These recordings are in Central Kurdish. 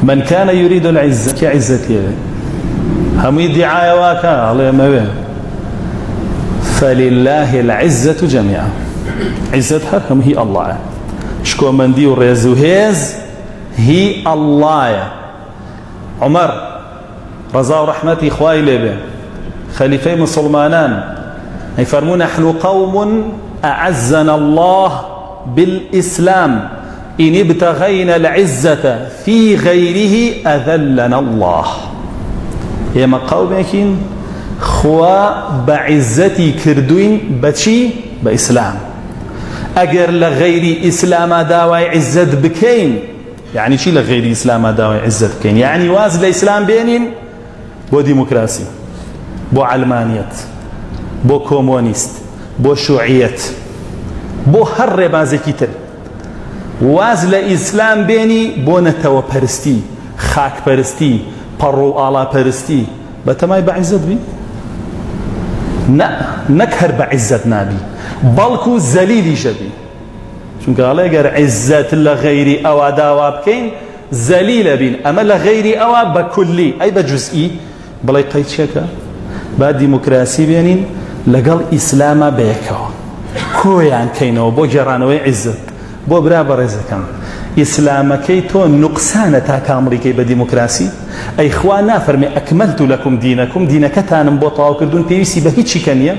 من كان يريد العزة كعزتي هم يدعي واكا الله يمويه فلله العزة جميعا عزتها هم هي الله شكو من دي وريزو هيز هي الله عمر رضا ورحمتي إخوائي لبه خليفي مسلمانان يفرمون نحن قوم أعزنا الله بالإسلام إن ابتغينا العزة في غيره أذلنا الله يما قومكين خوا بعزتي كردوين بچي بإسلام أجر لغير إسلام داوي عزت بكين يعني شي لغير إسلام داوي عزت بكين يعني واز الإسلام بينين بو ديمقراسي بو علمانيت بو كومونيست بو شيوعيت بو هر بازكي تر واز لإسلام بيني بو نتو پرستي خاك پرستي پرو آلا پرستي بتماي بعزت بي نكهر بعزت نابي بلكو زليلي جبي چونك الله يقر عزت لغيري أو داوا بكين زليل بين أما لغيري أو بكلي أي بجزئي بلاي قيد شكا بعد ديمقراسي بينين لقل إسلاما بيكو كويان كينو بو جرانوي عزت بو برابر رزكم إسلامكي تو نقصانة كامريكي بديمقراسي أي إخوانا فرمي أكملت لكم دينكم دينك تانم بوطاو كردون بيوسي بهيتشي كانيا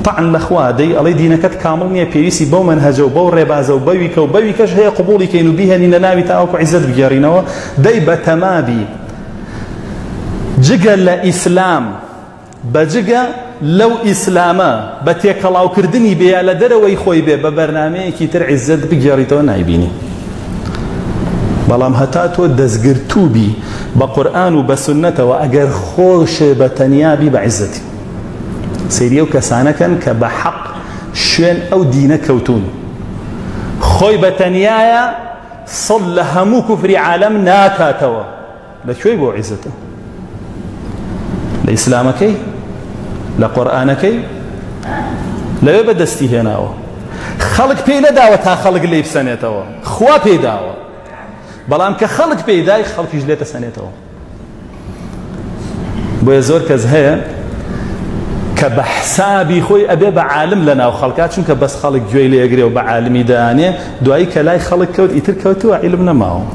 طعن الأخوة دي الله دينك كامل نيا بيوسي بو منهجو بو ربازو بويكو بويكش هي قبولي كينو بيها نناوي تاوكو عزت بجارينو دي بتمابي جگە لە ئیسلام بەجگە لەو ئیسلامە بە تێکەڵاوکردنی بێ لە دەرەوەی خۆی بێ بە بەرنامەیەکی تر عیزت بگێڕیتەوە نایبینی بەڵام هەتا تۆ دەستگرتووبی بە قورئان و بە سونەتەوە ئەگەر خۆشێ بە تەنیابی بە عیزەتی سەیری ئەو کەسانەکەن کە بە حەق شوێن ئەو دینە کەوتون خۆی بە تەنیایە سڵ لە هەموو کوفری عالەم ناکاتەوە لەکوێی بۆ عیزەتە لإسلامكي لقرآنكي لا بدستي هنا خلق بينا دعوة تا خلق اللي بسنته خوا بيداوة بلام كخلق بيداي خلق يجليت سنته بويزور كزهية كبحسابي خوي أبي بعالم لنا وخلقات شنك بس خلق جويلي يجري وبعالمي داني دعي كلاي خلق كود يتر كوتو علمنا معه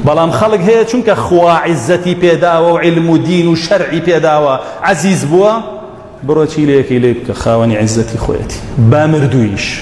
بلام خلق هي چونك خوا عزتي بيداوة وعلم ودين وشرعي بيداوة عزيز بوا بروتي ليك ليك خاوني عزتي خويتي بامردويش